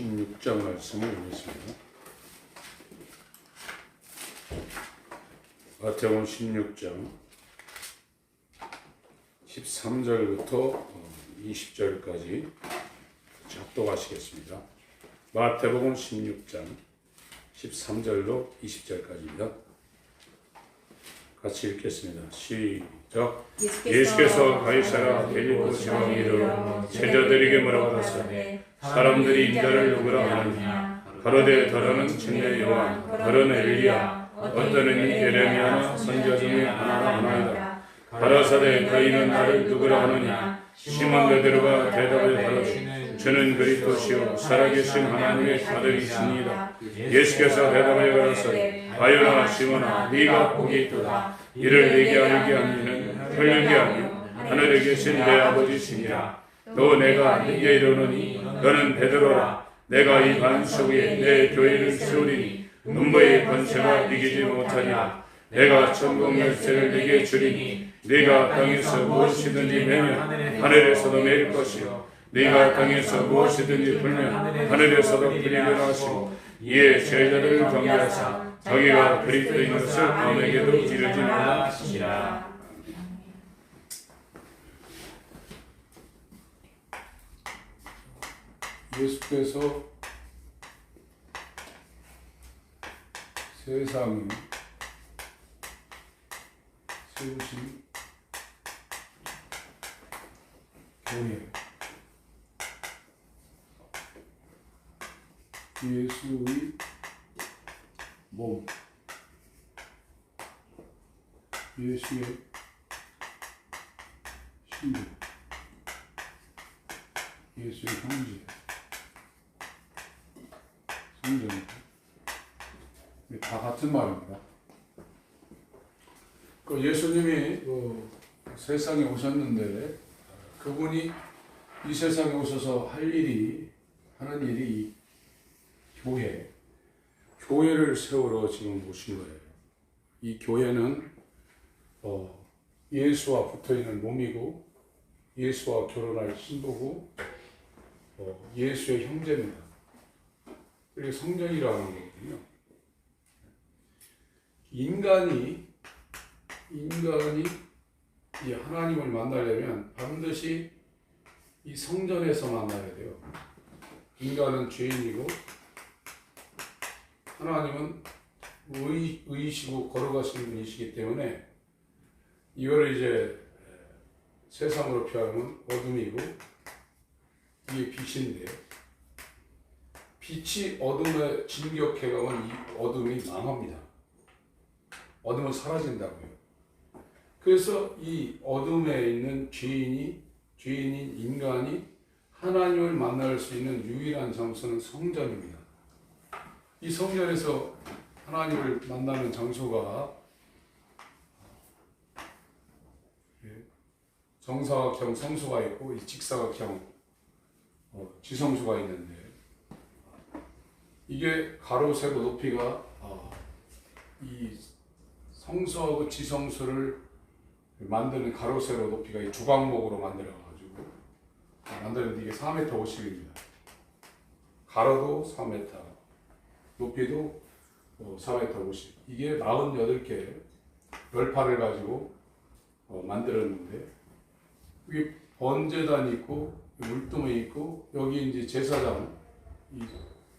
16장 말씀을 읽겠습니다. 마태복음 16장 13절부터 20절까지 합독하시겠습니다. 마태복음 16장 13절로 20절까지입니다. 같이 읽겠습니다. 시작. 예수께서 가이사라 빌립보 지방에 이르러 제자들에게 물어보았으되 사람들이 인자를 누구라 하느냐? 가로되 더러는 증례 요한, 더러는 엘리야, 어떠는 예레미야나 선지자 중에 하나라 하나이다. 가라사대 너희는 나를 누구라 하느냐? 시몬 베드로가 대답을 하되 저는 그리스도시요 살아계신 하나님의 아들이시니이다. 예수께서 대답하여 가라사대 바요나 시몬아 네가 복이 있도다. 이를 네게 알게 한 이는 혈육이 아니요 하늘에 계신 내 아버지시니라. 또 내가 네게 이르노니 너는 베드로라. 내가 이 반석 위에 내 교회를 세우리니 음부의 권세가 이기지 못하리라. 내가 천국 열쇠를 네게 주리니 네가 땅에서 무엇이든지 매면 하늘에서도 매일 것이요 네가 땅에서 무엇이든지 풀면 하늘에서도 풀리리라 하시고 이에 제자들을 경계하사 자기가 그리스도인 것을 아무에게도 이르지 말라 하시니라. 예수께서 세상에 세우신 교회, 예수의 몸, 예수의 신부, 예수의 형제, 성전입니다. 다 같은 말입니다. 예수님이 세상에 오셨는데 그분이 이 세상에 오셔서 하는 일이 이 교회를 세우러 지금 오신 거예요. 이 교회는 예수와 붙어있는 몸이고 예수와 결혼할 신부고 예수의 형제입니다. 그게 성전이라는 거거든요. 인간이 이 하나님을 만나려면 반드시 이 성전에서 만나야 돼요. 인간은 죄인이고 하나님은 의이시고 걸어가시는 분이시기 때문에 이거를 이제 세상으로 표현하면 어둠이고 이게 빛인데 빛이 어둠에 진격해가면 이 어둠이 망합니다. 어둠은 사라진다고요. 그래서 이 어둠에 있는 죄인인 인간이 하나님을 만날 수 있는 유일한 장소는 성전입니다. 이 성전에서 하나님을 만나는 장소가 정사각형 성수가 있고 이 직사각형 지성수가 있는데 이게 가로 세로 높이가 이 성수하고 지성수를 만드는 가로 세로 높이가 이 주광목으로 만들어가지고 만드는데 이게 4m 50입니다. 가로도 4m, 높이도 4m 50. 이게 48개 별판을 가지고 만들었는데 여기 번제단이 있고 물두멍이 있고 여기 이제 제사장, 이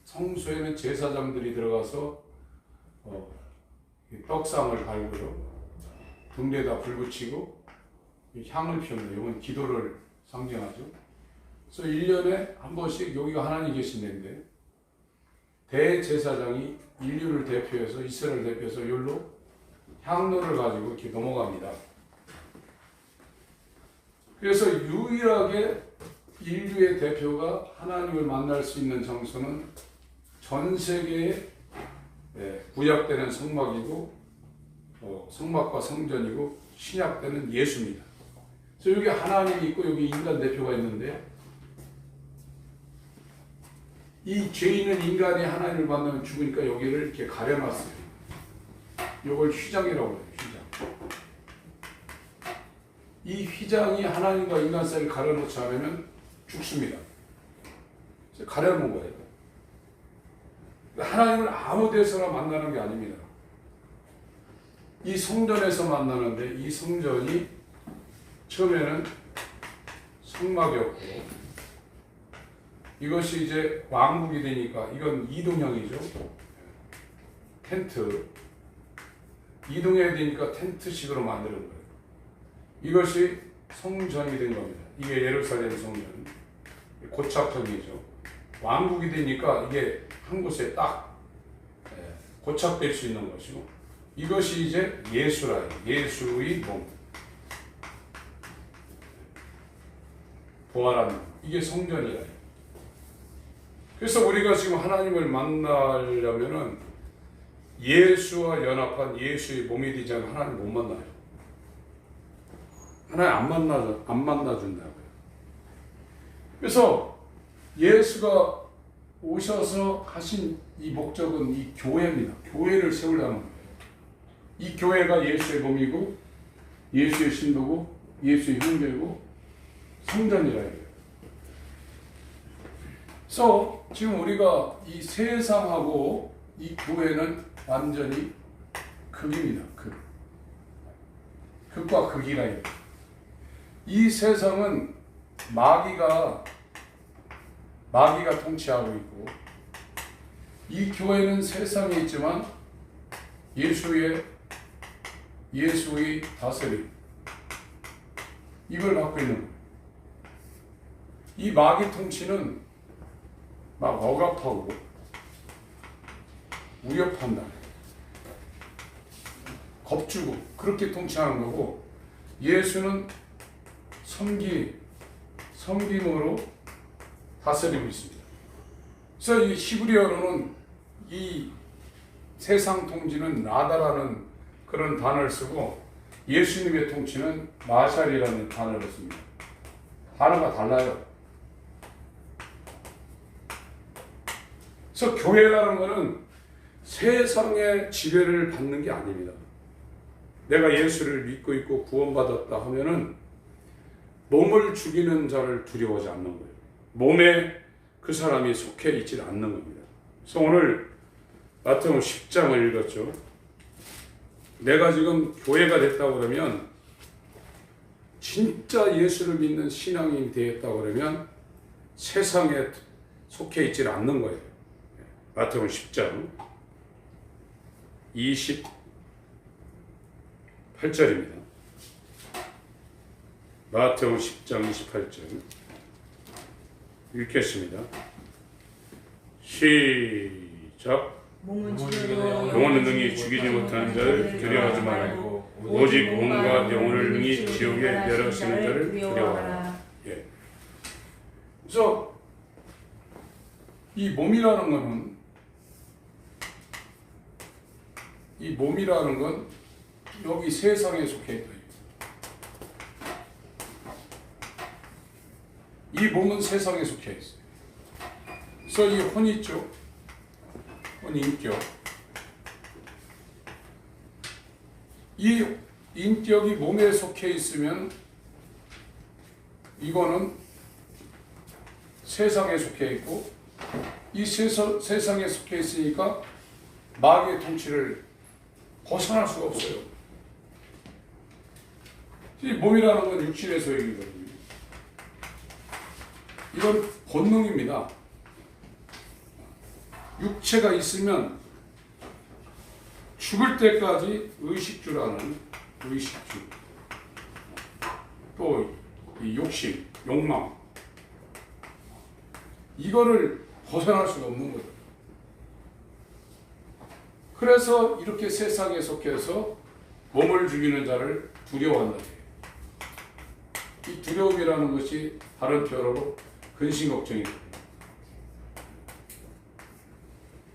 성수에는 제사장들이 들어가서 떡상을 갈고요. 등대에다 불 붙이고 향을 피웁니다. 이건 기도를 상징하죠. 그래서 1년에 한 번씩 여기가 하나님 계신 데인데 대제사장이 인류를 대표해서 이스라엘을 대표해서 여기로 향로를 가지고 이렇게 넘어갑니다. 그래서 유일하게 인류의 대표가 하나님을 만날 수 있는 장소는 전 세계에 구약되는 성막이고 성막과 성전이고 신약되는 예수입니다. 그래서 여기 하나님이 있고 여기 인간 대표가 있는데 이 죄 있는 인간이 하나님을 만나면 죽으니까 여기를 이렇게 가려놨어요. 이걸 휘장이라고 해요. 휘장. 이 휘장이 하나님과 인간 사이를 가려놓지 않으면 죽습니다. 그래서 가려놓은 거예요. 하나님을 아무 데서나 만나는 게 아닙니다. 이 성전에서 만나는데 이 성전이 처음에는 성막이었고 이것이 이제 왕국이 되니까 이건 이동형이죠. 텐트. 이동해야 되니까 텐트식으로 만드는 거예요. 이것이 성전이 된 겁니다. 이게 예루살렘 성전. 고착형이죠. 왕국이 되니까 이게 한 곳에 딱 고착될 수 있는 것이고 이것이 이제 예수라요. 예수의 몸. 부활하는 이게 성전이라요. 그래서 우리가 지금 하나님을 만나려면은 예수와 연합한 예수의 몸이 되지 않으면 하나님 못 만나요. 하나님 안 만나준다고요. 그래서 예수가 오셔서 하신 이 목적은 이 교회입니다. 교회를 세우려는 거예요. 이 교회가 예수의 몸이고 예수의 신도고 예수의 형제고 성전이라 해요. 그래서 지금 우리가 이 세상하고 이 교회는 완전히 극입니다. 극과 극이라 해요. 이 세상은 마귀가 통치하고 있고 이 교회는 세상에 있지만 예수의 다스림 이걸 갖고 있는 거예요. 이 마귀 통치는 막 억압하고 위협한다, 겁주고 그렇게 통치하는 거고 예수는 섬김으로 다스리고 있습니다. 그래서 이 히브리어로는 이 세상 통치는 나다라는 그런 단어를 쓰고 예수님의 통치는 마샬이라는 단어를 씁니다. 단어가 달라요. 그래서 교회라는 것은 세상의 지배를 받는 게 아닙니다. 내가 예수를 믿고 있고 구원받았다 하면은 몸을 죽이는 자를 두려워하지 않는 거예요. 몸에 그 사람이 속해 있지 않는 겁니다. 그래서 오늘 마태복음 10장을 읽었죠. 내가 지금 교회가 됐다고 그러면 진짜 예수를 믿는 신앙인이 되었다고 그러면 세상에 속해 있지 않는 거예요. 마태복음 10장 28절입니다. 마태복음 10장 28절 읽겠습니다. 시작. 영혼은 능히 죽이지 못하는 자를 두려워하지 말고 오직 온갖 영혼을 능히 지옥에 내려쓰는 자를 두려워하라. 예. 그래서 이 몸이라는 건 여기 세상에 속해 있다. 이 몸은 세상에 속해 있어요. 그래서 이 혼 있죠. 혼 인격. 이 인격이 몸에 속해 있으면 이거는 세상에 속해 있고 이 세상에 속해 있으니까 마귀의 통치를 벗어날 수가 없어요. 이 몸이라는 건 육신의 소용이거든요. 이건 본능입니다. 육체가 있으면 죽을 때까지 의식주라는 의식주, 또 이 욕심, 욕망, 이거를 벗어날 수가 없는 거예요. 그래서 이렇게 세상에 속해서 몸을 죽이는 자를 두려워한다. 이 두려움이라는 것이 다른 표현으로 근심걱정입니다.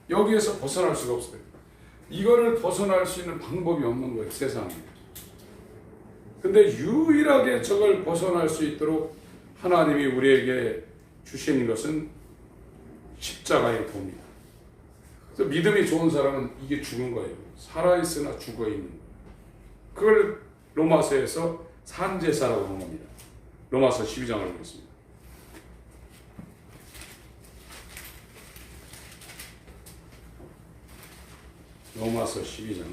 여기에서 벗어날 수가 없어요. 이거를 벗어날 수 있는 방법이 없는 거예요, 세상에. 근데 유일하게 저걸 벗어날 수 있도록 하나님이 우리에게 주신 것은 십자가의 도입니다. 그래서 믿음이 좋은 사람은 이게 죽은 거예요. 살아있으나 죽어있는 거예요. 그걸 로마서에서 산제사라고 하는 겁니다. 로마서 12장을 보겠습니다. 로마서 12장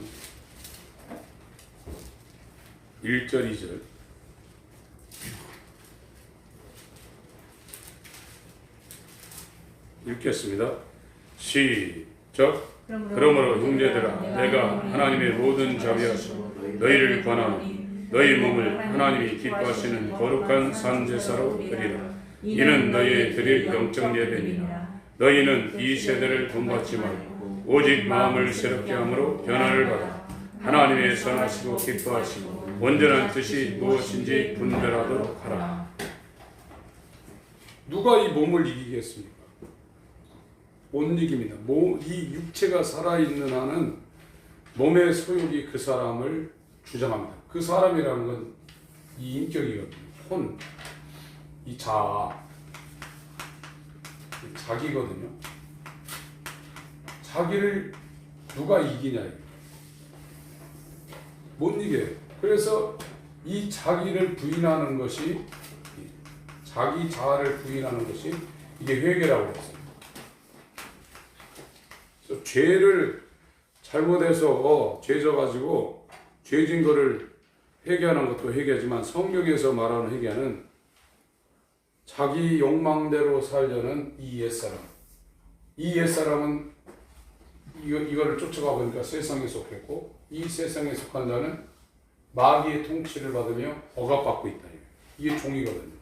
1절 2절 읽겠습니다. 시작. 그러므로 형제들아 내가 하나님의 모든 자비하시고 너희를 권하노니 너희 몸을 하나님이 기뻐하시는 거룩한 산제사로 드리라. 이는 너희의 드릴 영적 예배니라. 너희는 이 세대를 본받지 말고 오직 마음을 새롭게 함으로 변화를 받아 하나님의 선하시고 기뻐하시고 온전한 뜻이 무엇인지 분별하도록 하라. 누가 이 몸을 이기겠습니까? 못 이깁니다. 이 육체가 살아있는 한은 몸의 소욕이 그 사람을 주장합니다. 그 사람이라는 건 이 인격이거든요. 혼, 이 자아, 자기거든요. 자기를 누가 이기냐? 못 이겨요. 그래서 이 자기를 부인하는 것이, 자기 자아를 부인하는 것이 이게 회개라고 했어요. 그래서 죄를 잘못해서 죄져가지고 죄진 거를 회개하는 것도 회개지만 성경에서 말하는 회개는 자기 욕망대로 살려는 이 옛사람. 이 옛사람은 이거를 쫓아가 보니까 세상에 속했고 이 세상에 속한 자는 마귀의 통치를 받으며 억압받고 있다. 이게 종이거든요.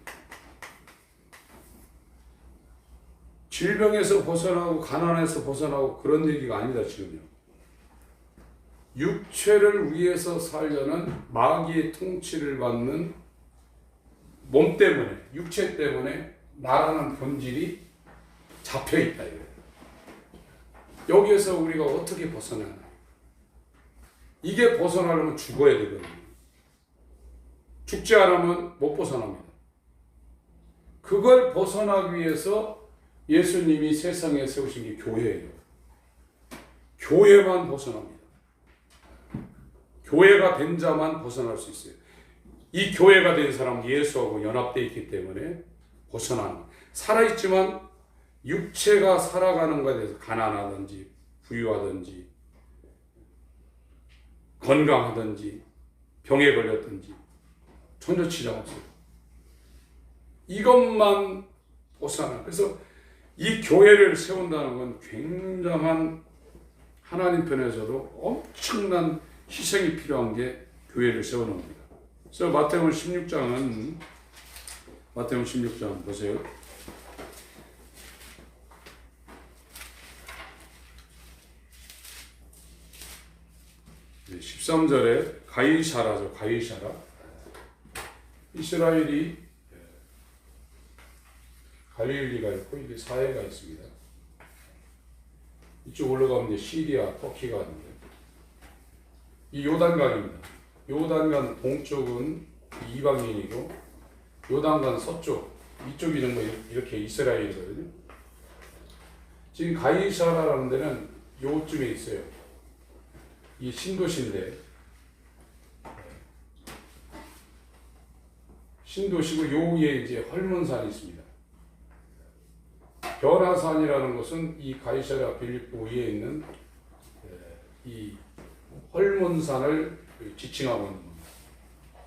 질병에서 벗어나고 가난에서 벗어나고 그런 얘기가 아니다 지금요. 육체를 위해서 살려는 마귀의 통치를 받는 몸 때문에, 육체 때문에 나라는 본질이 잡혀있다. 여기에서 우리가 어떻게 벗어나나? 이게 벗어나려면 죽어야 되거든요. 죽지 않으면 못 벗어납니다. 그걸 벗어나기 위해서 예수님이 세상에 세우신 게 교회예요. 교회만 벗어납니다. 교회가 된 자만 벗어날 수 있어요. 이 교회가 된 사람은 예수하고 연합되어 있기 때문에 벗어나는 거예요. 살아있지만 육체가 살아가는 것에 대해서 가난하든지 부유하든지 건강하든지 병에 걸렸든지 전혀 지장 없어요. 이것만 벗어나. 그래서 이 교회를 세운다는 건 굉장한 하나님 편에서도 엄청난 희생이 필요한 게 교회를 세우는 겁니다. 그래서 마태복음 16장 보세요. 13절에 가이사라죠. 가이사라. 이스라엘이 갈릴리가 있고 이게 사해가 있습니다. 이쪽 올라가면 이제 시리아, 터키가 있는데 이 요단강입니다. 요단강 동쪽은 이방인이고 요단강 서쪽 이쪽이 전부 이렇게 이스라엘이거든요. 지금 가이사라라는 데는 요쯤에 있어요. 이 신도시인데 신도시고 요 위에 이제 헐몬산이 있습니다. 변화산이라는 것은 이 가이사랴 빌립보 위에 있는 이 헐몬산을 지칭하고 있는 겁니다.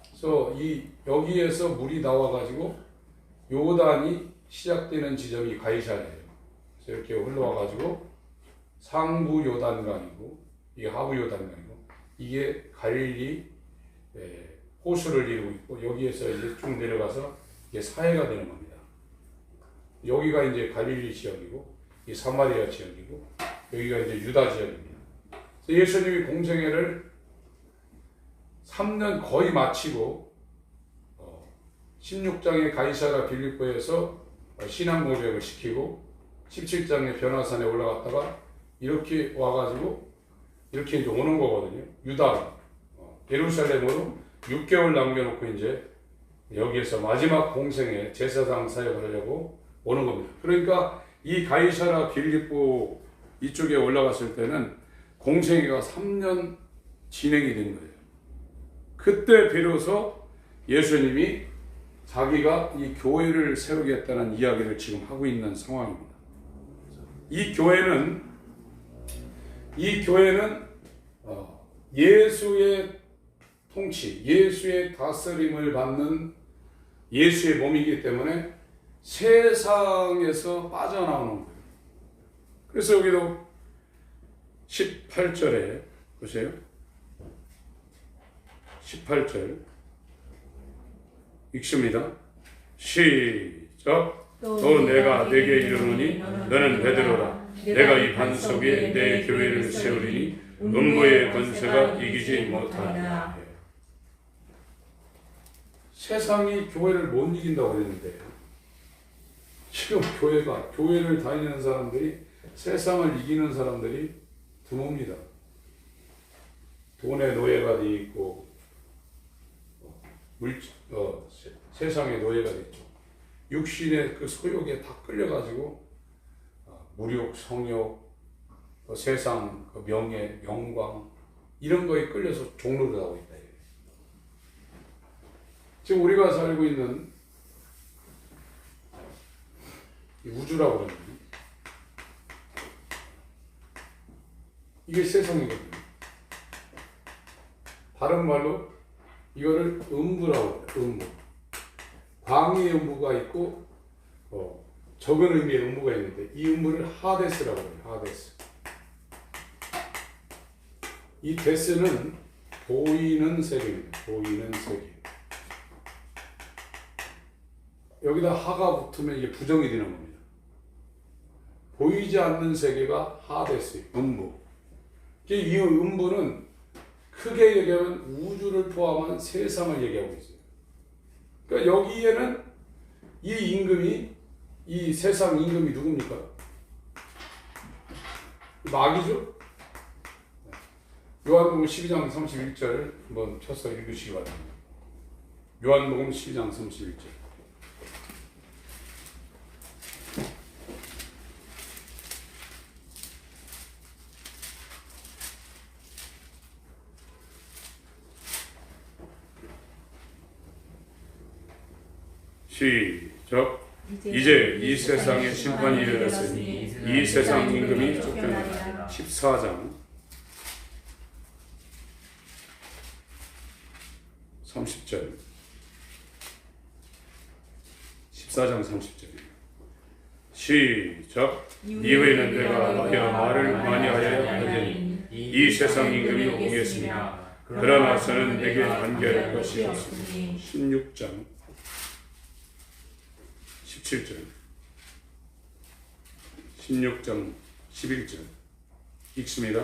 그래서 여기에서 물이 나와가지고 요단이 시작되는 지점이 가이사랴예요. 그래서 이렇게 흘러와가지고 상부 요단강이고 이게 하부 요단강이고 이게 갈릴리 호수를 이루고 있고 여기에서 이제 쭉 내려가서 이게 사해가 되는 겁니다. 여기가 이제 갈릴리 지역이고 이 사마리아 지역이고 여기가 이제 유다 지역입니다. 예수님이 공생애를 3년 거의 마치고 16장의 가이사랴 빌립보에서 신앙 고백을 시키고 17장의 변화산에 올라갔다가 이렇게 와가지고 이렇게 이제 오는 거거든요. 유다 예루살렘으로 6개월 남겨놓고 이제 여기에서 마지막 공생애 제사장 사역을 하려고 오는 겁니다. 그러니까 이 가이사랴 빌립보 이쪽에 올라갔을 때는 공생애가 3년 진행이 된 거예요. 그때 비로소 예수님이 자기가 이 교회를 세우겠다는 이야기를 지금 하고 있는 상황입니다. 이 교회는 예수의 통치, 예수의 다스림을 받는 예수의 몸이기 때문에 세상에서 빠져나오는 거예요. 그래서 여기도 18절에 보세요. 18절 읽습니다. 시작. 또 내가 네게 이르노니 너는 베드로라. 내가 이 반석 위에 내 교회를 세우리니 음부의 권세가 이기지 못하리라. 세상이 교회를 못 이긴다고 그랬는데 지금 교회를 다니는 사람들이 세상을 이기는 사람들이 드뭅니다. 돈의 노예가 돼 있고 세상의 노예가 돼 있죠. 육신의 그 소욕에 다 끌려가지고 무욕, 성욕, 세상, 명예, 영광 이런 거에 끌려서 종로를 하고 있다. 지금 우리가 살고 있는 이 우주라고 그러는데 이게 세상이거든요. 다른 말로 이거를 음부라고 해요. 음부. 광의의 음부가 있고 적은 의미의 음부가 있는데 이 음부를 하데스라고 해요. 하데스. 이 데스는 보이는 세계입니다. 보이는 세계. 여기다 하가 붙으면 이게 부정이 되는 겁니다. 보이지 않는 세계가 하데스, 음부. 이 음부는 크게 얘기하면 우주를 포함한 세상을 얘기하고 있어요. 그러니까 여기에는 이 임금이, 이 세상 임금이 누굽니까? 마귀죠? 요한복음 12장 31절 한번 펴서 읽으시기 바랍니다. 요한복음 12장 31절. 시작. 이제 이 세상의 심판이 이르렀으니 이 세상 임금이 쫓겨나리라. 14장 30절 14장 30절 시작. 이후에는 내가 너희와 말을 많이 하여 하리니 이 세상 임금이 오겠으나 그러나서는 내게 관계할 것이 없으니 16장 17절 16장 11절 읽습니다.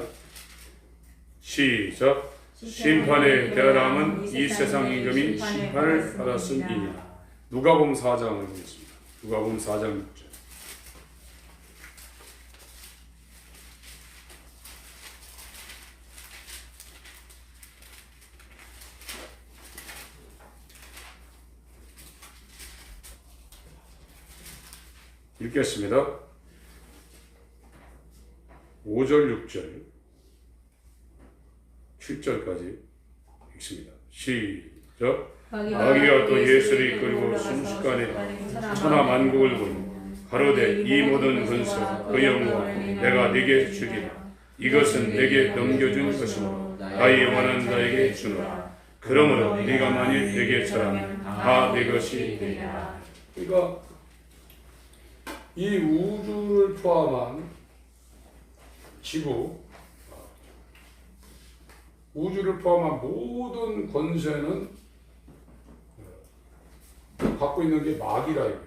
시작. 심판의 대람은 이 세상 임금이 심판을 받았음이니라. 누가복음 4장을 보겠습니다. 누가복음 4장 6절 읽겠습니다. 5절, 6절, 7절까지 읽습니다. 시작. 마귀가 또 예수를 이끌고 순식간에 천하 만국을 보니 가로되 이 모든 권세와 그 영광을 내가 네게 주리라. 이것은 내게 넘겨준 것이므로 나의 영원한 자에게 주노라. 그러므로 네가 만일 내게 절하면 다 내 것이 되리라. 그러니까 이 우주를 포함한 지구, 우주를 포함한 모든 권세는 갖고 있는 게 마귀라 이거예요.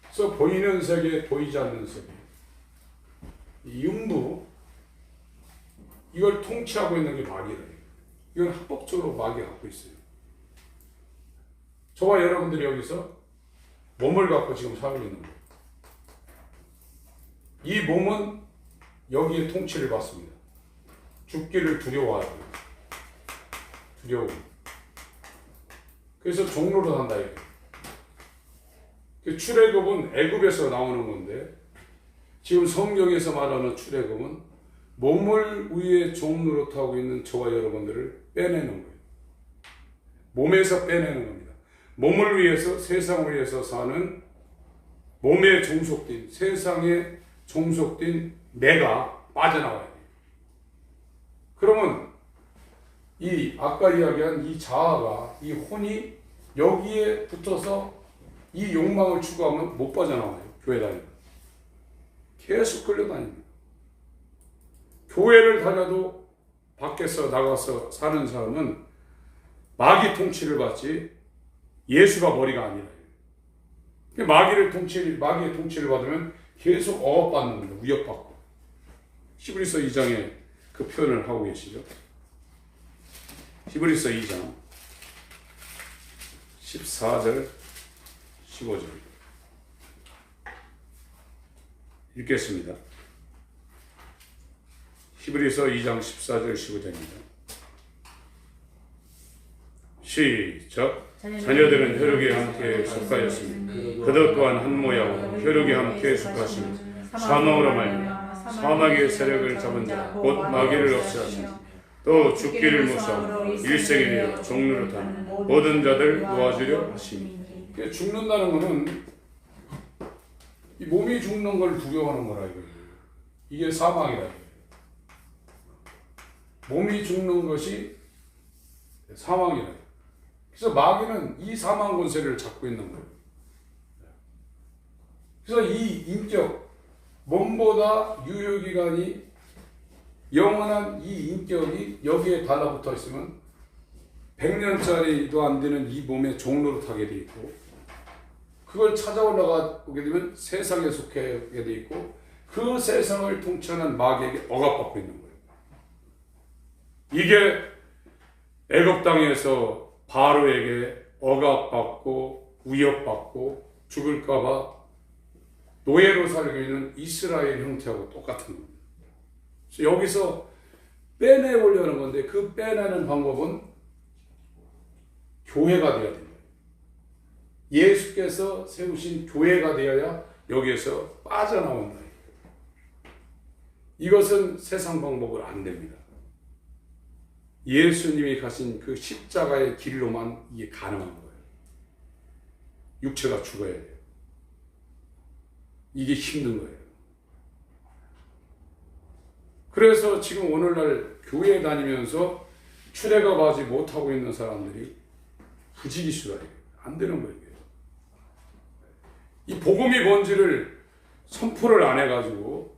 그래서 보이는 세계, 보이지 않는 세계, 이 음부, 이걸 통치하고 있는 게 마귀라 이거예요. 이건 합법적으로 마귀가 갖고 있어요. 저와 여러분들이 여기서 몸을 갖고 지금 살고 있는 거예요. 이 몸은 여기에 통치를 받습니다. 죽기를 두려워하고 두려움. 그래서 종로를 한다 이거예요. 출애굽은 애굽에서 나오는 건데 지금 성경에서 말하는 출애굽은 몸을 위에 종로로 타고 있는 저와 여러분들을 빼내는 거예요. 몸에서 빼내는 겁니다. 몸을 위해서, 세상을 위해서 사는 몸에 종속된, 세상에 종속된 내가 빠져나와야 돼요. 그러면 이 아까 이야기한 이 자아가 이 혼이 여기에 붙어서 이 욕망을 추구하면 못 빠져나와요. 교회 다니면 계속 끌려다닙니다. 교회를 다녀도 밖에서 나가서 사는 사람은 마귀 통치를 받지 예수가 머리가 아니라 마귀의 통치를 받으면 계속 억압받는 겁니다. 위협받고. 히브리서 2장에 그 표현을 하고 계시죠. 히브리서 2장 14절 15절 읽겠습니다. 히브리서 2장 14절 15절입니다. 시작. 자녀들은 혈육에 함께 속하였으니 그들 또한 한 모양으로 혈육에 함께 속하시니 사망으로 말미암아 사망의 세력을 잡은 자 곧 마귀를 없애하시니 또 죽기를 무서워 일생에 내어 종로를 타는 모든 자들 놓아주려 하시니. 죽는다는 것은 이 몸이 죽는 걸 두려워하는 거라 이거예요. 이게 사망이라 이거예요. 몸이 죽는 것이 사망이라. 그래서 마귀는 이 사망 권세를 잡고 있는 거예요. 그래서 이 인격, 몸보다 유효기간이 영원한 이 인격이 여기에 달라붙어 있으면 100년짜리도 안 되는 이 몸의 종로로 타게 돼 있고, 그걸 찾아 올라가게 되면 세상에 속하게 돼 있고, 그 세상을 통치하는 마귀에게 억압받고 있는 거예요. 이게 애굽 땅에서 바로에게 억압받고 위협받고 죽을까봐 노예로 살고 있는 이스라엘 형태하고 똑같은 겁니다. 그래서 여기서 빼내보려는 건데 그 빼내는 방법은 교회가 되어야 됩니다. 예수께서 세우신 교회가 되어야 여기에서 빠져나온다. 이것은 세상 방법으로 안 됩니다. 예수님이 가신 그 십자가의 길로만 이게 가능한 거예요. 육체가 죽어야 돼요. 이게 힘든 거예요. 그래서 지금 오늘날 교회 다니면서 출애굽하지 못하고 있는 사람들이 부지기수라요. 안 되는 거예요. 이 복음이 뭔지를 선포를 안 해가지고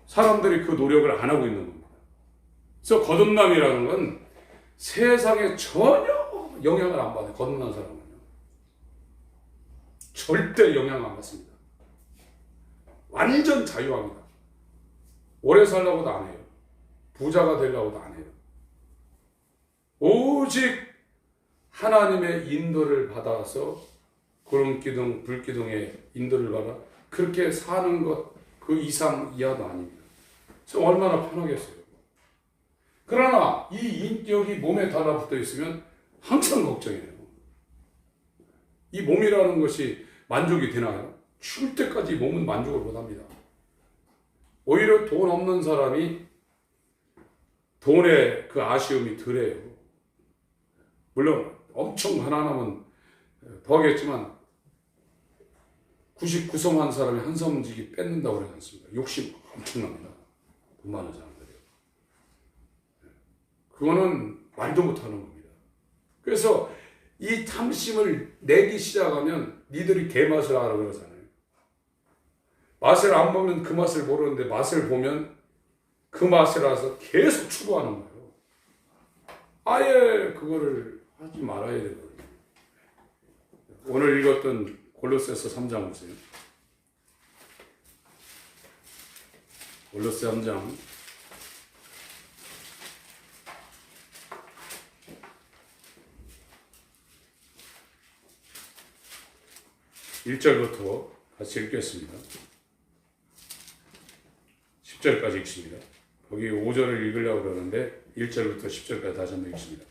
사람들이 그 노력을 안 하고 있는 겁니다. 그래서 거듭남이라는 건 세상에 전혀 영향을 안 받아요. 거듭난 사람은요. 절대 영향 안 받습니다. 완전 자유합니다. 오래 살려고도 안 해요. 부자가 되려고도 안 해요. 오직 하나님의 인도를 받아서 구름기둥, 불기둥의 인도를 받아 그렇게 사는 것 그 이상 이하도 아닙니다. 그래서 얼마나 편하겠어요. 그러나 이 인격이 몸에 달라붙어 있으면 항상 걱정이에요. 이 몸이라는 것이 만족이 되나요? 죽을 때까지 몸은 만족을 못합니다. 오히려 돈 없는 사람이 돈의 그 아쉬움이 덜해요. 물론 엄청 가난하면 더 하겠지만 99섬 한 사람이 한 섬지기 뺏는다고 그러지 않습니까? 욕심 엄청납니다. 돈 많은 사람들이요. 그거는 말도 못하는 겁니다. 그래서 이 탐심을 내기 시작하면 니들이 개맛을 알아 그러잖아요. 맛을 안 보면 그 맛을 모르는데 맛을 보면 그 맛을 알아서 계속 추구하는 거예요. 아예 그거를 하지 말아야 되거든요. 오늘 읽었던 골로새서 3장 보세요. 골로새 3장 1절부터 같이 읽겠습니다. 10절까지 읽습니다. 거기 5절을 읽으려고 그러는데 1절부터 10절까지 다시 한번 읽습니다.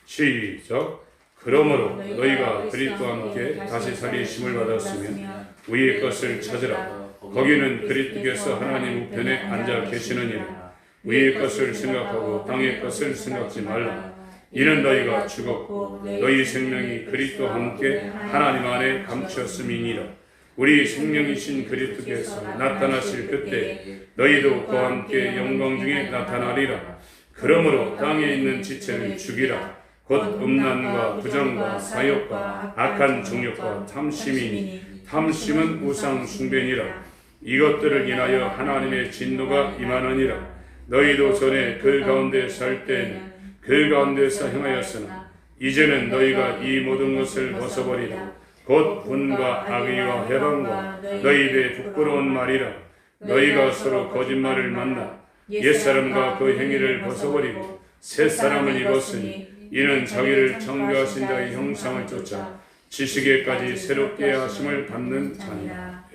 시작. 그러므로 너희가 그리스도와 함께 다시 살리심을 받았으면 위의 것을 찾으라. 거기는 그리스도께서 하나님 우편에 앉아 계시느니라. 위의 것을 생각하고 땅의 것을 생각지 말라. 이는 너희가 죽었고 너희 생명이 그리스도와 함께 하나님 안에 감추었음이니라. 우리 생명이신 그리스도께서 나타나실 그때 너희도 그와 함께 영광 중에 나타나리라. 그러므로 땅에 있는 지체를 죽이라. 곧 음란과 부정과 사욕과 악한 정욕과 탐심이니 탐심은 우상 숭배니라. 이것들을 인하여 하나님의 진노가 임하느니라. 너희도 전에 그 가운데 살 때에는 그 가운데서 행하였으나 이제는 너희가 이 모든 것을 벗어버리고 곧 분과 악의와 해방과 너희 입에 부끄러운 말이라. 너희가 서로 거짓말을 만나 옛사람과 그 행위를 벗어버리고 새 사람을 입었으니 이는 자기를 창조하신 자의 형상을 쫓아 지식에까지 새롭게 하심을 받는 자니라.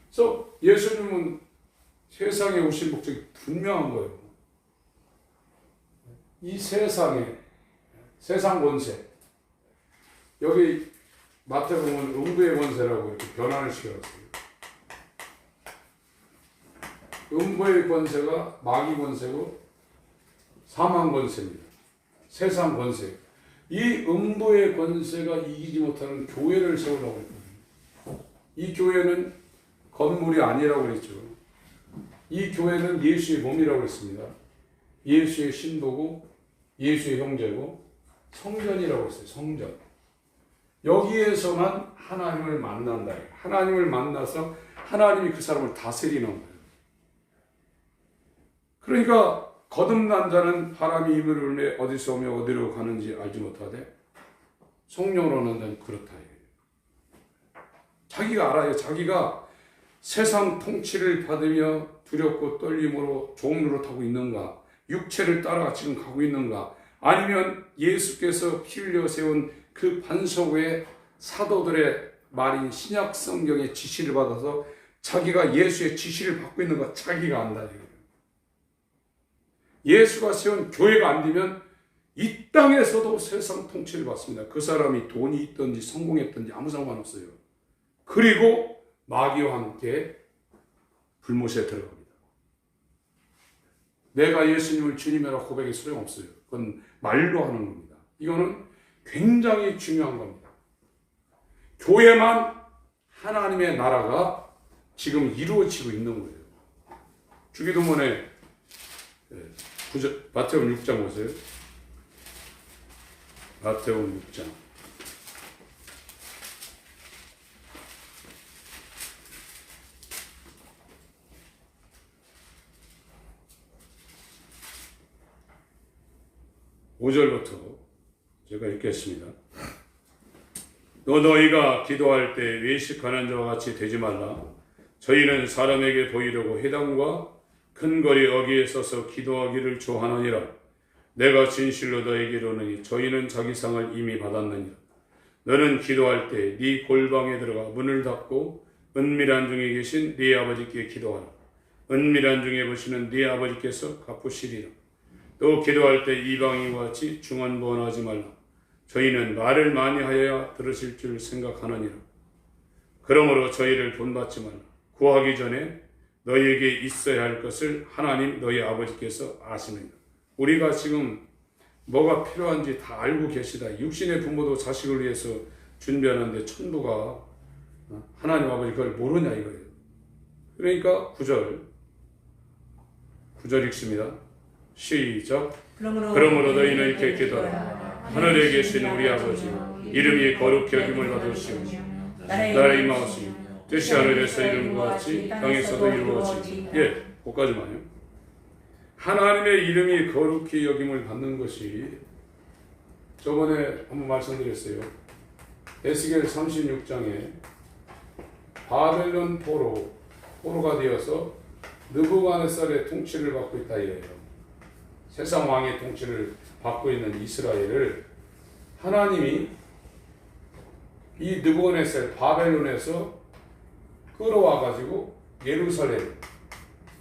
그래서 예수님은 세상에 오신 목적이 분명한 거예요. 이 세상에 세상 권세, 여기 마태복음은 음부의 권세라고 이렇게 변환을 시켜놨어요. 음부의 권세가 마귀 권세고 사망 권세입니다. 세상 권세. 이 음부의 권세가 이기지 못하는 교회를 세우려고 했거든요. 이 교회는 건물이 아니라고 그랬죠. 이 교회는 예수의 몸이라고 했습니다. 예수의 신부고 예수의 형제고 성전이라고 했어요. 성전. 여기에서만 하나님을 만난다. 하나님을 만나서 하나님이 그 사람을 다스리는 거예요. 그러니까 거듭난 자는 바람이 입을 울매 어디서 오며 어디로 가는지 알지 못하되 성령으로 난 자는 그렇다. 자기가 알아요. 자기가 세상 통치를 받으며 두렵고 떨림으로 종로를 타고 있는가, 육체를 따라 지금 가고 있는가, 아니면 예수께서 피 흘려 세운 그 반석 외에 사도들의 말인 신약 성경의 지시를 받아서 자기가 예수의 지시를 받고 있는가, 자기가 안다. 예수가 세운 교회가 안 되면 이 땅에서도 세상 통치를 받습니다. 그 사람이 돈이 있든지 성공했든지 아무 상관없어요. 그리고 마귀와 함께 불못에 들어갑니다. 내가 예수님을 주님이라고 고백이 소용없어요. 그건 말로 하는 겁니다. 이거는 굉장히 중요한 겁니다. 교회만 하나님의 나라가 지금 이루어지고 있는 거예요. 주기도문에 마태복음 6장 보세요. 마태복음 6장. (5절부터) 제가 읽겠습니다. 너희가 기도할 때 외식하는 자와 같이 되지 말라. 저희는 사람에게 보이려고 회당과 큰 거리 어귀에 서서 기도하기를 좋아하느니라. 내가 진실로 너에게 이르노니 저희는 자기 상을 이미 받았느니라. 너는 기도할 때 네 골방에 들어가 문을 닫고 은밀한 중에 계신 네 아버지께 기도하라. 은밀한 중에 보시는 네 아버지께서 갚으시리라. 또 기도할 때 이방인과 같이 중언부언하지 말라. 저희는 말을 많이 하여야 들으실 줄 생각하느니라. 그러므로 저희를 본받지 말라. 구하기 전에 너희에게 있어야 할 것을 하나님 너희 아버지께서 아시느니라. 우리가 지금 뭐가 필요한지 다 알고 계시다. 육신의 부모도 자식을 위해서 준비하는데 천부가 하나님 아버지 그걸 모르냐 이거예요. 그러니까 9절 읽습니다. 시작. 그러므로 너희는 이렇게 기도하라. 하늘에 계신 우리 아버지, 이름이 거룩히 여김을 받으시오며 나라의 임하옵시며 뜻이 하늘에서 이룬 것 같이 땅에서도 이루어지니. 거기까지만요. 하나님의 이름이 거룩히 여김을 받는 것이, 저번에 한번 말씀드렸어요. 에스겔 36장에 바벨론 포로가 되어서 느부갓네살의 통치를 받고 있다 이래요. 세상 왕의 통치를 받고 있는 이스라엘을 하나님이 이 느부갓네살 바벨론에서 끌어와 가지고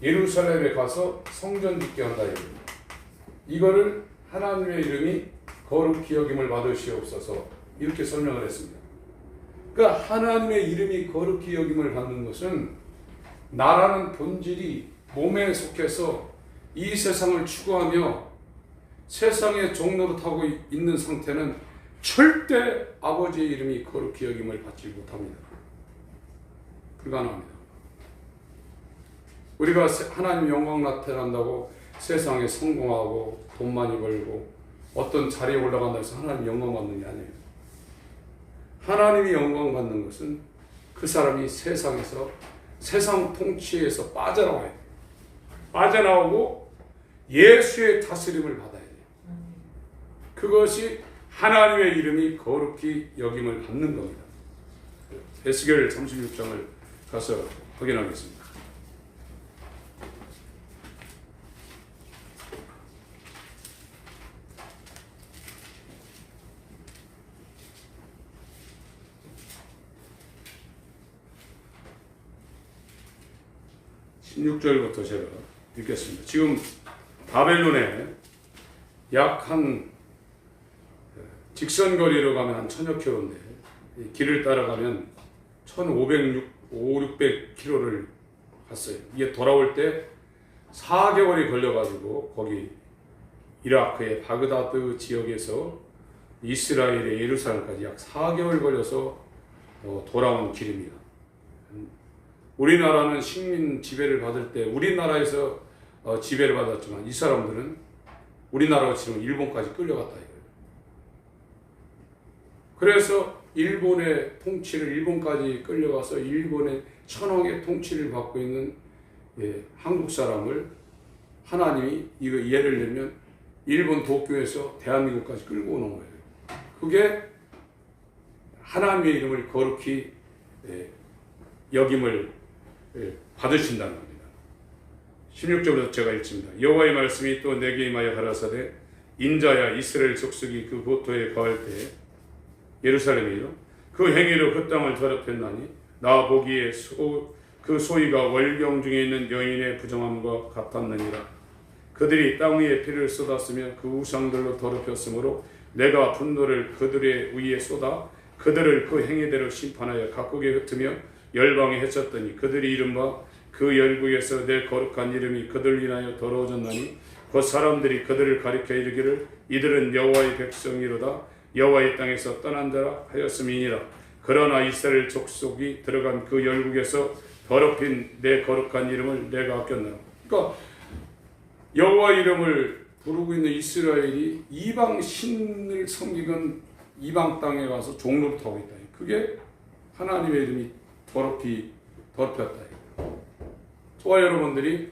예루살렘에 가서 성전 짓게 한다 이거예요. 이거를 하나님의 이름이 거룩히 여김을 받으시옵소서 이렇게 설명을 했습니다. 그러니까 하나님의 이름이 거룩히 여김을 받는 것은 나라는 본질이 몸에 속해서 이 세상을 추구하며 세상의 종로로 타고 있는 상태는 절대 아버지의 이름이 거룩히 여김을 받지 못합니다. 불가능합니다. 우리가 하나님 영광 나타난다고 세상에 성공하고 돈 많이 벌고 어떤 자리에 올라간다 해서 하나님 영광 받는 게 아니에요. 하나님이 영광 받는 것은 그 사람이 세상에서 세상 통치에서 빠져나와야 돼요. 빠져나오고 예수의 다스림을 받아야 돼요. 그것이 하나님의 이름이 거룩히 여김을 받는 겁니다. 에스겔 36장을 가서 확인하겠습니다. (16절부터) 제가 읽겠습니다. 지금 바벨론에 약 한 직선거리로 가면 한 1000여 킬로인데 길을 따라가면 1500-600km를 갔어요. 이게 돌아올 때 4개월이 걸려가지고 거기 이라크의 바그다드 지역에서 이스라엘의 예루살렘까지 약 4개월 걸려서 돌아온 길입니다. 우리나라는 식민 지배를 받을 때 우리나라에서 지배를 받았지만 이 사람들은 우리나라가 지금 일본까지 끌려갔다 이거예요. 그래서 일본의 통치를 일본까지 끌려가서 일본의 천황의 통치를 받고 있는 한국 사람을 하나님이 이거 예를 들면 일본 도쿄에서 대한민국까지 끌고 오는 거예요. 그게 하나님의 이름을 거룩히 여김을 받으신다는 겁니다. 16절부터 제가 읽습니다. 여호와의 말씀이 또 내게 임하여 가라사대 인자야 이스라엘 족속이 그 고토에 거할 때 예루살렘이요 그 행위로 그 땅을 더럽혔나니 나 보기에 그 소위가 월경 중에 있는 여인의 부정함과 같았느니라. 그들이 땅 위에 피를 쏟았으며 그 우상들로 더럽혔으므로 내가 분노를 그들의 위에 쏟아 그들을 그 행위대로 심판하여 각국에 흩으며 열방에 해쳤더니 그들이 이른바 그 열국에서 내 거룩한 이름이 그들 인하여 더러워졌나니 그 사람들이 그들을 가리켜 이르기를 이들은 여호와의 백성이로다 여호와의 땅에서 떠난 자라 하였음이니라. 그러나 이스라엘 족속이 들어간 그 열국에서 더럽힌 내 거룩한 이름을 내가 아꼈노라. 그러니까 여호와 이름을 부르고 있는 이스라엘이 이방 신을 섬기건 이방 땅에 가서 종로를 타고 있다. 그게 하나님의 이름이 더럽혔다. 저와 여러분들이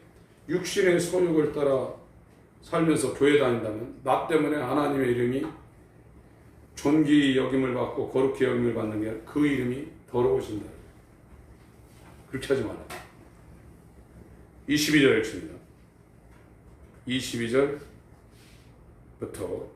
육신의 소욕을 따라 살면서 교회 다닌다면 나 때문에 하나님의 이름이 존귀 여김을 받고 거룩히 여김을 받는 게 그 이름이 더러워진다. 그렇게 하지 말아요. 22절 읽습니다. 22절부터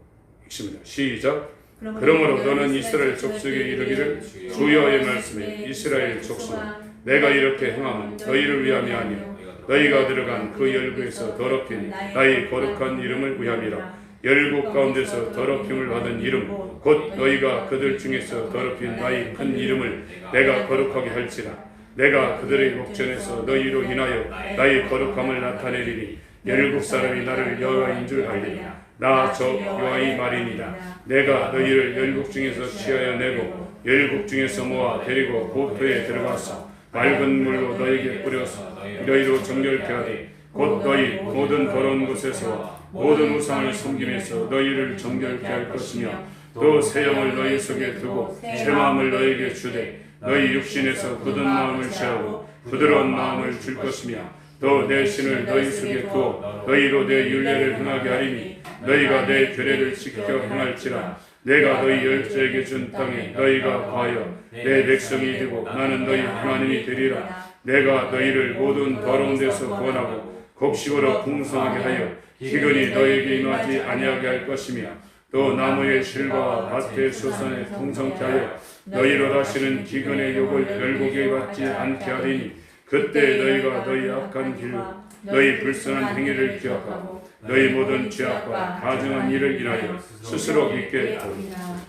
읽습니다. 시작. 그러므로 너는 이스라엘 족속에 이르기를 주여의 말씀에 이스라엘 족속 내가 이렇게 행함은 너희를 위함이 아니요 너희가 들어간 그 열국에서 더럽힌 나의 거룩한 이름을 위함이라. 열국 가운데서 더럽힘을 받은 이름 곧 너희가 그들 중에서 더럽힌 나의 큰 이름을 내가 거룩하게 할지라. 내가 그들의 목전에서 너희로 인하여 나의 거룩함을 나타내리니 열국 사람이 나를 여호와인 줄 알리라. 나 저 여호와의 말이니라. 내가 너희를 열국 중에서 취하여 내고 열국 중에서 모아 데리고 고토에 들어가서 맑은 물로 너희에게 뿌려서 너희로 정결케 하되 곧 너희 모든 더러운 곳에서 모든 우상을 섬김에서 너희를 정결케 할 것이며 또 새 영을 너희 속에 두고 새 마음을 너희에게 주되 너희 육신에서 굳은 마음을 취하고 부드러운 마음을 줄 것이며 또 내 신을 너희 속에 두어 너희로 내 율례를 행하게 하리니 너희가 내 규례를 지켜 행할지라. 내가 너희 열조에게 준 땅에 너희가 거하여 내 백성이 되고 나는 너희 하나님이 되리라. 내가 너희를 모든 더러운 데서 구원하고 곡식으로 풍성하게 하여 기근이 너희에게 임하지 아니하게 할 것이며 또 나무의 실과와 밭의 수산에 풍성케 하여 너희로 다시는 기근의 욕을 열국에 받지 않게 하리니 그때 너희가 너희 악한 길로 너희 불쌍한 행위를 기억하고 너희 모든 죄악과 가증한 일을 인하여 스스로 잊게 하리라.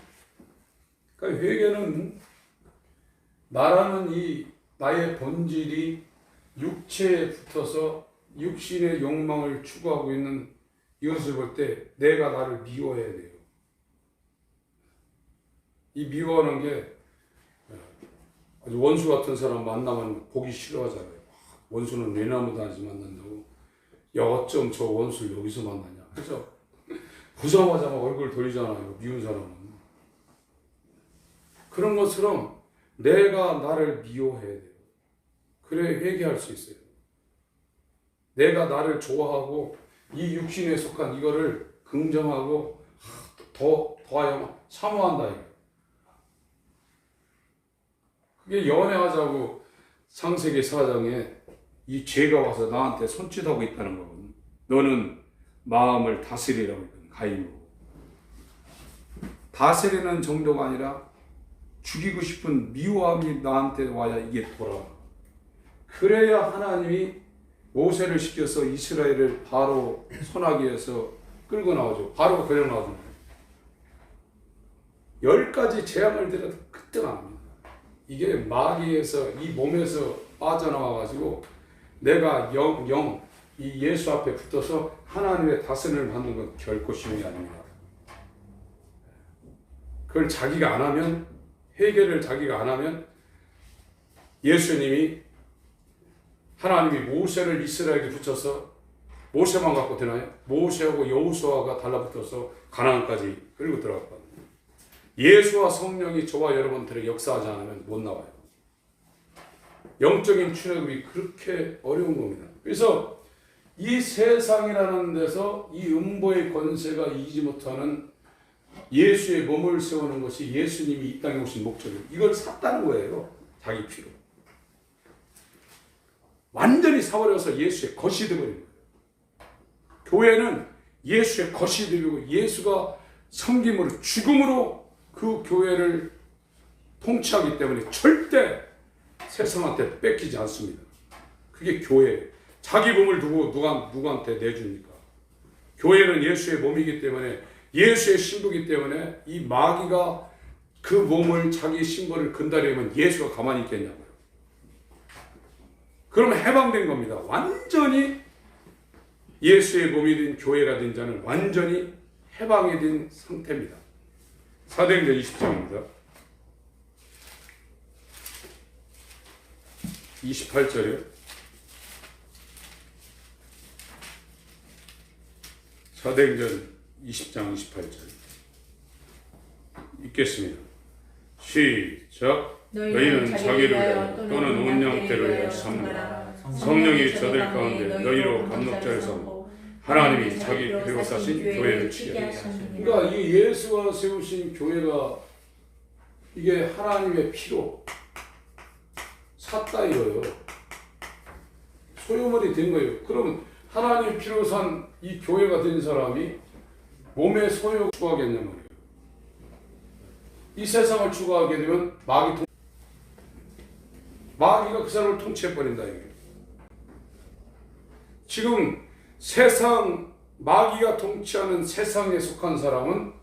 그러니까 회개는 나라는 이 나의 본질이 육체에 붙어서 육신의 욕망을 추구하고 있는 이것을 볼 때 내가 나를 미워해야 돼요. 이 미워하는 게 아주 원수 같은 사람 만나면 보기 싫어하잖아요. 원수는 외나무도 하지 만난다고 야 어쩜 저 원수를 여기서 만나냐. 그죠? 보자마자 막 얼굴 돌리잖아요. 미운 사람은. 그런 것처럼 내가 나를 미워해야 돼요. 그래 회개할 수 있어요. 내가 나를 좋아하고 이 육신에 속한 이거를 긍정하고 더하여 사모한다 이거. 그게 연애하자고 창세기 4장에 이 죄가 와서 나한테 손짓하고 있다는 거거든. 너는 마음을 다스리라고 했거든. 가인으로. 다스리는 정도가 아니라 죽이고 싶은 미워함이 나한테 와야 이게 돌아와. 그래야 하나님이 모세를 시켜서 이스라엘을 바로 손아귀에서 끌고 나오죠. 바로 그냥 나오죠. 10가지 재앙을 드려도 그때가 안 합니다. 이게 마귀에서 이 몸에서 빠져나와가지고 내가 이 예수 앞에 붙어서 하나님의 다스림을 받는 건 결코 쉬운 게 아닙니다. 그걸 자기가 안 하면, 해결을 자기가 안 하면 예수님이 하나님이 모세를 이스라엘에 붙여서 모세만 갖고 되나요? 모세하고 여호수아가 달라붙어서 가나안까지 끌고 들어갔거든요. 예수와 성령이 저와 여러분들의 역사하지 않으면 못 나와요. 영적인 출애굽이 그렇게 어려운 겁니다. 그래서 이 세상이라는 데서 이 음보의 권세가 이기지 못하는 예수의 몸을 세우는 것이 예수님이 이 땅에 오신 목적이에요. 이걸 샀다는 거예요. 자기 피로. 완전히 사버려서 예수의 것이 되어버린 거예요. 교회는 예수의 것이 되고 예수가 섬김으로 죽음으로 그 교회를 통치하기 때문에 절대 세상한테 뺏기지 않습니다. 그게 교회예요. 자기 몸을 두고 누구한테 내줍니까? 교회는 예수의 몸이기 때문에 예수의 신부이기 때문에 이 마귀가 그 몸을 자기 신부를 근다리면 예수가 가만히 있겠냐고요. 그러면 해방된 겁니다. 완전히 예수의 몸이 된 교회가 된 자는 완전히 해방이 된 상태입니다. 사도행전 20장입니다. 28절이요. 사도행전 20장 28절 읽겠습니다. 시작. 너희는 자기를 위하여 또는 온 양떼를 위하여 삼으라. 성령이 저들 가운데 너희로 감독자를 삼고 하나님이 자기 피로 사신 교회를 치게 하셨느니라. 그러니까 이 예수가 세우신 교회가 이게 하나님의 피로 샀다 이거예요. 소유물이 된 거예요. 그럼 하나님의 피로 산 이 교회가 된 사람이 몸의 소유를 추구하겠냔 말이에요. 이 세상을 추구하게 되면 마귀가 그 사람을 통치해버린다 이거예요. 지금 마귀가 통치하는 세상에 속한 사람은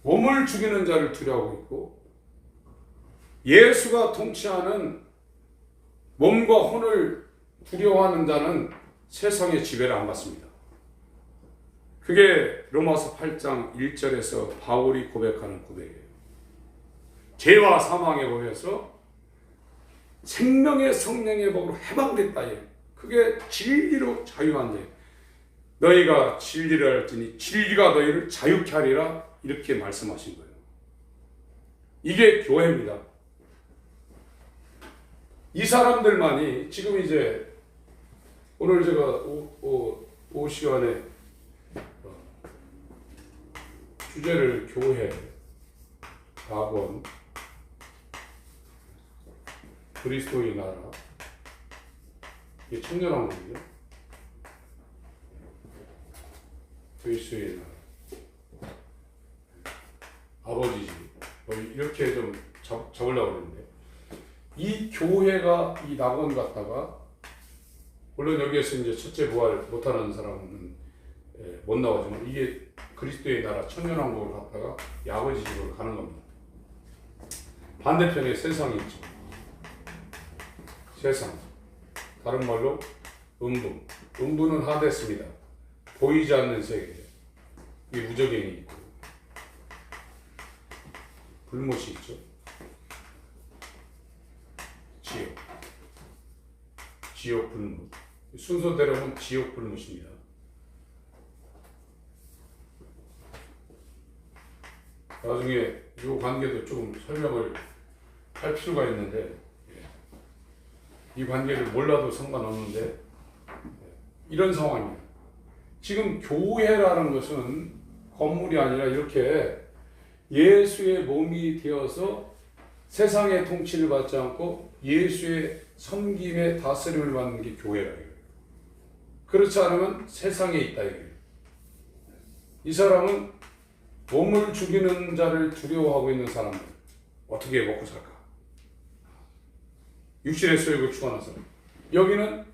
몸을 죽이는 자를 두려워하고 있고, 예수가 통치하는 몸과 혼을 두려워하는 자는 세상의 지배를 안 받습니다. 그게 로마서 8장 1절에서 바울이 고백하는 고백이에요. 죄와 사망의 법에서 생명의 성령의 법으로 해방됐다. 그게 진리로 자유한 자. 너희가 진리를 알지니 진리가 너희를 자유케 하리라, 이렇게 말씀하신 거예요. 이게 교회입니다. 이 사람들만이 지금 이제 오늘 제가 오후 시간에 주제를 교회, 낙원, 그리스도의 나라, 이게 청년왕국이죠. 그리스도의 나라, 아버지 집, 이렇게 좀 적으려고 그러는데, 이 교회가 이 낙원 갔다가, 물론 여기에서 이제 첫째 부활 못하는 사람은 못 나오지만, 이게 그리스도의 나라 천년왕국을 갔다가 이 아버지 집으로 가는 겁니다. 반대편에 세상이 있죠. 세상, 다른 말로 음부. 음부는 하됐습니다. 보이지 않는 세계. 이게 무적행이 있고, 불못이 있죠. 지옥, 불못. 순서대로는 지옥 불못입니다. 나중에 이 관계도 조금 설명을 할 필요가 있는데, 이 관계를 몰라도 상관없는데, 이런 상황입니다. 지금 교회라는 것은 건물이 아니라 이렇게 예수의 몸이 되어서 세상의 통치를 받지 않고 예수의 섬김의 다스림을 받는 게 교회라. 그렇지 않으면 세상에 있다. 이 사람은 몸을 죽이는 자를 두려워하고 있는 사람들, 어떻게 먹고 살까? 육신의 소욕을 추구하는 사람. 여기는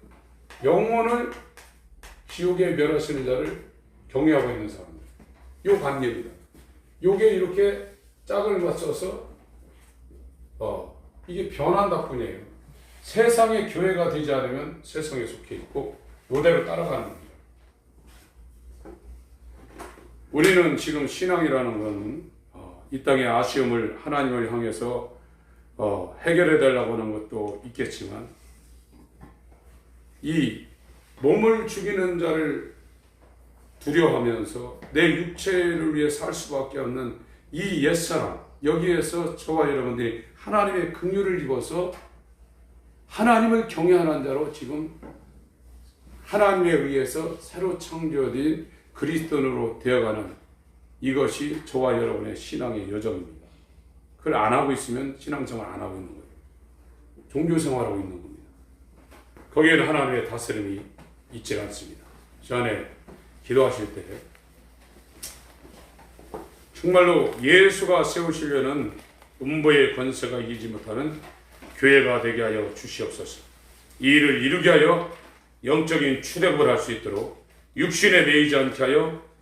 영혼을 지옥에 멸하시는 자를 경외하고 있는 사람들. 요 관계입니다. 요게 이렇게 짝을 맞춰서 이게 변한다 뿐이에요. 세상의 교회가 되지 않으면 세상에 속해 있고 요대로 따라가는 겁니다. 우리는 지금 신앙이라는 건 이 땅의 아쉬움을 하나님을 향해서 해결해 달라고 하는 것도 있겠지만, 이 몸을 죽이는 자를 두려워하면서 내 육체를 위해 살 수밖에 없는 이 옛사람, 여기에서 저와 여러분들이 하나님의 긍휼을 입어서 하나님을 경외하는 자로 지금 하나님에 의해서 새로 창조된 그리스도인으로 되어가는, 이것이 저와 여러분의 신앙의 여정입니다. 그걸 안 하고 있으면 신앙생활 안 하고 있는 거예요. 종교생활하고 있는 겁니다. 거기에는 하나님의 다스림이 있지 않습니다. 전에 기도하실 때 정말로 예수가 세우시려는 음보의 권세가 이기지 못하는 교회가 되게 하여 주시옵소서. 이 일을 이루게 하여 영적인 출애굽을 할 수 있도록 육신에 매이지 않게 하여